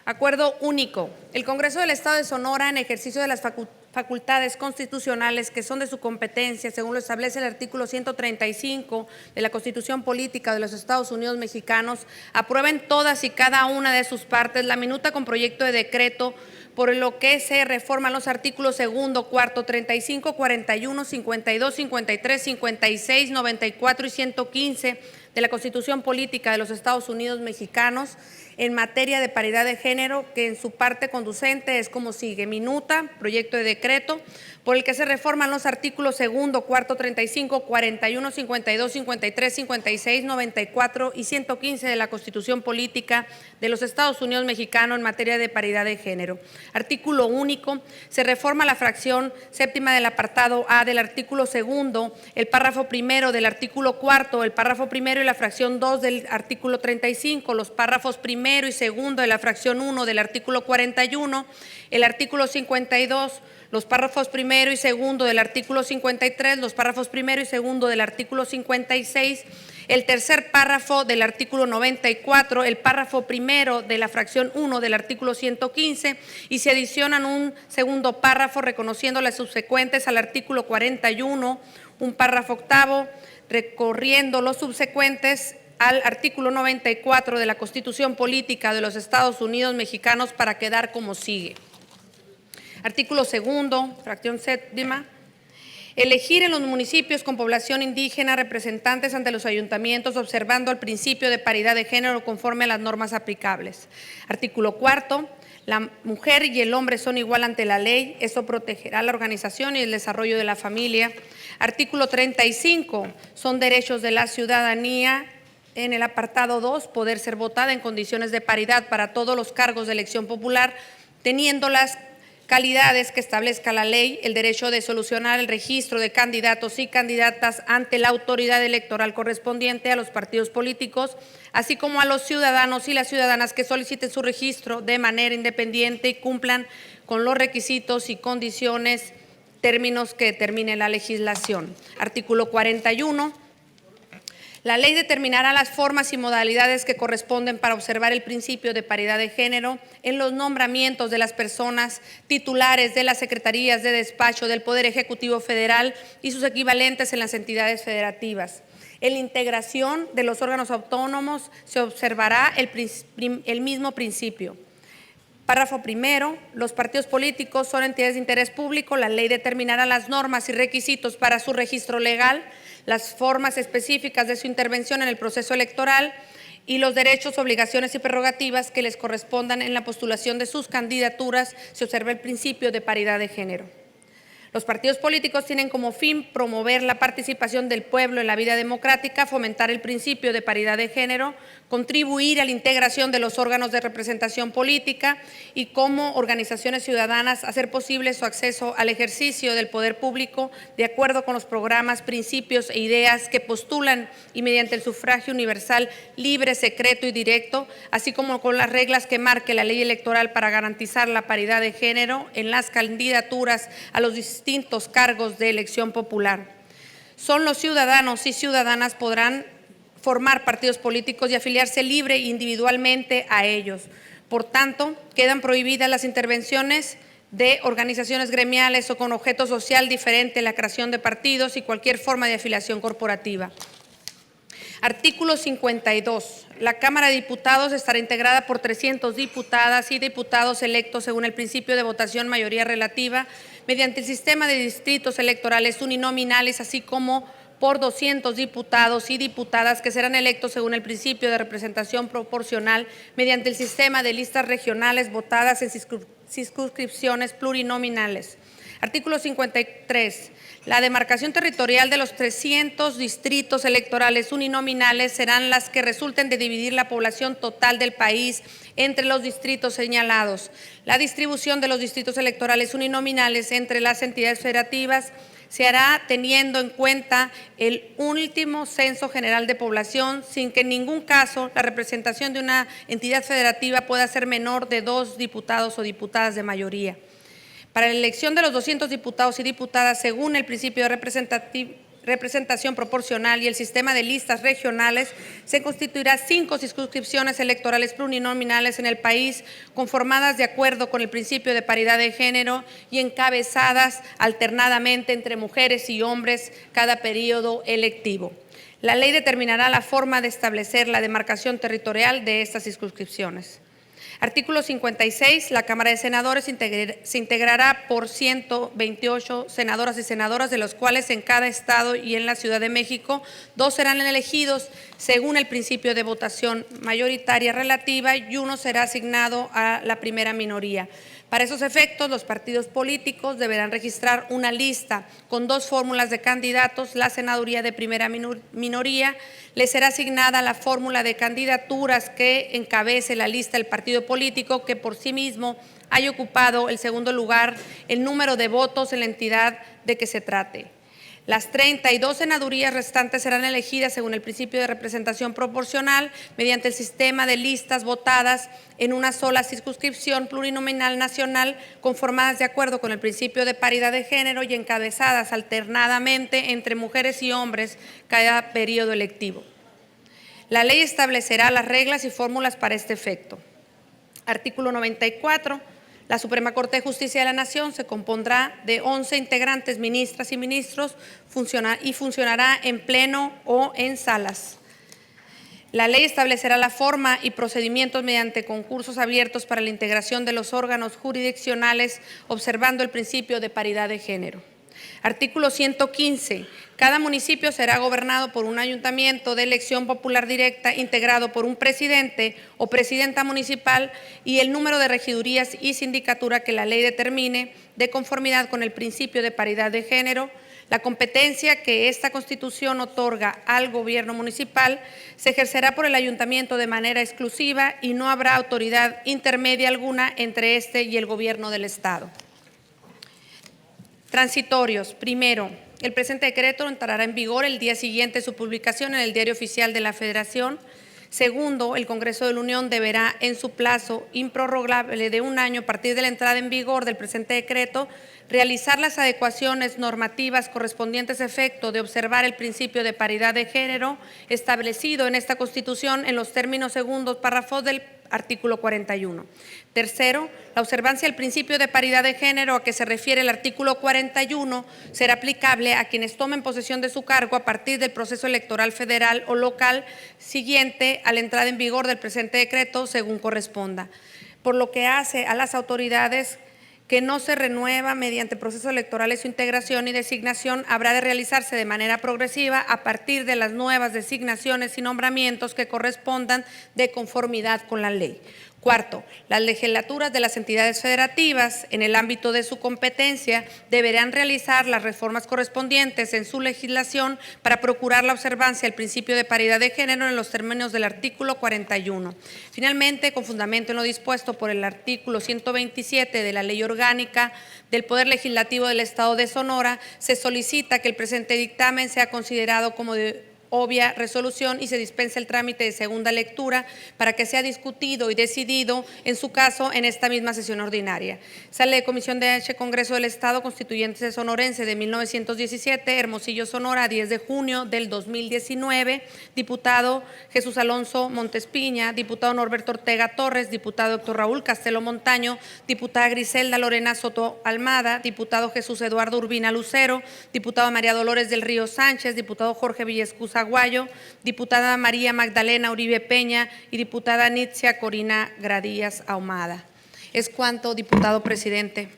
Acuerdo único. El Congreso del Estado de Sonora, en ejercicio de las facultades constitucionales que son de su competencia, según lo establece el artículo 135 de la Constitución Política de los Estados Unidos Mexicanos, aprueben todas y cada una de sus partes la minuta con proyecto de decreto por lo que se reforman los artículos segundo, cuarto, 35, 41, 52, 53, 56, 94 y 115 de la Constitución Política de los Estados Unidos Mexicanos en materia de paridad de género, que en su parte conducente es como sigue. Minuta, proyecto de decreto, por el que se reforman los artículos segundo, cuarto, 35, 41, 52, 53, 56, 94 y 115 de la Constitución Política de los Estados Unidos Mexicanos en materia de paridad de género. Artículo único, se reforma la fracción séptima del apartado A del artículo segundo, el párrafo primero del artículo cuarto, el párrafo primero y la fracción 2 del artículo 35, los párrafos primero y segundo de la fracción 1 del artículo 41, el artículo 52, los párrafos primero y segundo del artículo 53, los párrafos primero y segundo del artículo 56, el tercer párrafo del artículo 94, el párrafo primero de la fracción 1 del artículo 115 y se adicionan un segundo párrafo reconociendo las subsecuentes al artículo 41, un párrafo octavo recorriendo los subsecuentes al artículo 94 de la Constitución Política de los Estados Unidos Mexicanos para quedar como sigue. Artículo segundo, fracción séptima. Elegir en los municipios con población indígena representantes ante los ayuntamientos observando el principio de paridad de género conforme a las normas aplicables. Artículo cuarto. La mujer y el hombre son igual ante la ley. Esto protegerá la organización y el desarrollo de la familia. Artículo 35. Son derechos de la ciudadanía. En el apartado 2, poder ser votada en condiciones de paridad para todos los cargos de elección popular, teniendo las calidades que establezca la ley, el derecho de solucionar el registro de candidatos y candidatas ante la autoridad electoral correspondiente a los partidos políticos, así como a los ciudadanos y las ciudadanas que soliciten su registro de manera independiente y cumplan con los requisitos y condiciones, términos que determine la legislación. Artículo 41. La ley determinará las formas y modalidades que corresponden para observar el principio de paridad de género en los nombramientos de las personas titulares de las secretarías de despacho del Poder Ejecutivo Federal y sus equivalentes en las entidades federativas. En la integración de los órganos autónomos se observará el mismo principio. Párrafo primero, los partidos políticos son entidades de interés público. La ley determinará las normas y requisitos para su registro legal, las formas específicas de su intervención en el proceso electoral y los derechos, obligaciones y prerrogativas que les correspondan en la postulación de sus candidaturas. Se observa el principio de paridad de género. Los partidos políticos tienen como fin promover la participación del pueblo en la vida democrática, fomentar el principio de paridad de género, contribuir a la integración de los órganos de representación política y como organizaciones ciudadanas hacer posible su acceso al ejercicio del poder público de acuerdo con los programas, principios e ideas que postulan y mediante el sufragio universal, libre, secreto y directo, así como con las reglas que marque la ley electoral para garantizar la paridad de género en las candidaturas a los distintos cargos de elección popular. Son los ciudadanos y ciudadanas podrán formar partidos políticos y afiliarse libre e individualmente a ellos. Por tanto, quedan prohibidas las intervenciones de organizaciones gremiales o con objeto social diferente a la creación de partidos y cualquier forma de afiliación corporativa. Artículo 52. La Cámara de Diputados estará integrada por 300 diputadas y diputados electos según el principio de votación mayoría relativa mediante el sistema de distritos electorales uninominales, así como por 200 diputados y diputadas que serán electos según el principio de representación proporcional mediante el sistema de listas regionales votadas en circunscripciones plurinominales. Artículo 53. La demarcación territorial de los 300 distritos electorales uninominales serán las que resulten de dividir la población total del país entre los distritos señalados. La distribución de los distritos electorales uninominales entre las entidades federativas se hará teniendo en cuenta el último censo general de población, sin que en ningún caso la representación de una entidad federativa pueda ser menor de 2 diputados o diputadas de mayoría. Para la elección de los 200 diputados y diputadas, según el principio de representación proporcional y el sistema de listas regionales, se constituirá 5 circunscripciones electorales plurinominales en el país, conformadas de acuerdo con el principio de paridad de género y encabezadas alternadamente entre mujeres y hombres cada periodo electivo. La ley determinará la forma de establecer la demarcación territorial de estas circunscripciones. Artículo 56. La Cámara de Senadores se integrará por 128 senadoras y senadoras, de los cuales en cada estado y en la Ciudad de México 2 serán elegidos según el principio de votación mayoritaria relativa y 1 será asignado a la primera minoría. Para esos efectos, los partidos políticos deberán registrar una lista con 2 fórmulas de candidatos. La senaduría de primera minoría le será asignada la fórmula de candidaturas que encabece la lista del partido político que por sí mismo haya ocupado el segundo lugar en número de votos en la entidad de que se trate. Las 32 senadurías restantes serán elegidas según el principio de representación proporcional mediante el sistema de listas votadas en una sola circunscripción plurinominal nacional, conformadas de acuerdo con el principio de paridad de género y encabezadas alternadamente entre mujeres y hombres cada periodo electivo. La ley establecerá las reglas y fórmulas para este efecto. Artículo 94. La Suprema Corte de Justicia de la Nación se compondrá de 11 integrantes, ministras y ministros, y funcionará en pleno o en salas. La ley establecerá la forma y procedimientos mediante concursos abiertos para la integración de los órganos jurisdiccionales, observando el principio de paridad de género. Artículo 115. Cada municipio será gobernado por un ayuntamiento de elección popular directa integrado por un presidente o presidenta municipal y el número de regidurías y sindicatura que la ley determine de conformidad con el principio de paridad de género. La competencia que esta Constitución otorga al gobierno municipal se ejercerá por el ayuntamiento de manera exclusiva y no habrá autoridad intermedia alguna entre este y el gobierno del Estado. Transitorios. Primero, el presente decreto entrará en vigor el día siguiente de su publicación en el Diario Oficial de la Federación. Segundo, el Congreso de la Unión deberá, en su plazo improrrogable de 1 año a partir de la entrada en vigor del presente decreto, realizar las adecuaciones normativas correspondientes a efecto de observar el principio de paridad de género establecido en esta Constitución en los términos segundos párrafos del artículo 41. Tercero, la observancia del principio de paridad de género a que se refiere el artículo 41 será aplicable a quienes tomen posesión de su cargo a partir del proceso electoral federal o local siguiente a la entrada en vigor del presente decreto, según corresponda. Por lo que hace a las autoridades que no se renueva mediante procesos electorales su integración y designación, habrá de realizarse de manera progresiva a partir de las nuevas designaciones y nombramientos que correspondan de conformidad con la ley. Cuarto, las legislaturas de las entidades federativas, en el ámbito de su competencia, deberán realizar las reformas correspondientes en su legislación para procurar la observancia del principio de paridad de género en los términos del artículo 41. Finalmente, con fundamento en lo dispuesto por el artículo 127 de la Ley Orgánica del Poder Legislativo del Estado de Sonora, se solicita que el presente dictamen sea considerado como de obvia resolución y se dispense el trámite de segunda lectura para que sea discutido y decidido en su caso en esta misma sesión ordinaria. Sale de Comisión de H, Congreso del Estado, Constituyente Sonorense de 1917, Hermosillo, Sonora, 10 de junio del 2019. Diputado Jesús Alonso Montespiña, diputado Norberto Ortega Torres, diputado Héctor Raúl Castelo Montaño, diputada Griselda Lorena Soto Almada, diputado Jesús Eduardo Urbina Lucero, diputado María Dolores del Río Sánchez, diputado Jorge Villescusa Aguayo, diputada María Magdalena Uribe Peña y diputada Nitzia Corina Gradías Ahumada. Es cuanto, diputado presidente.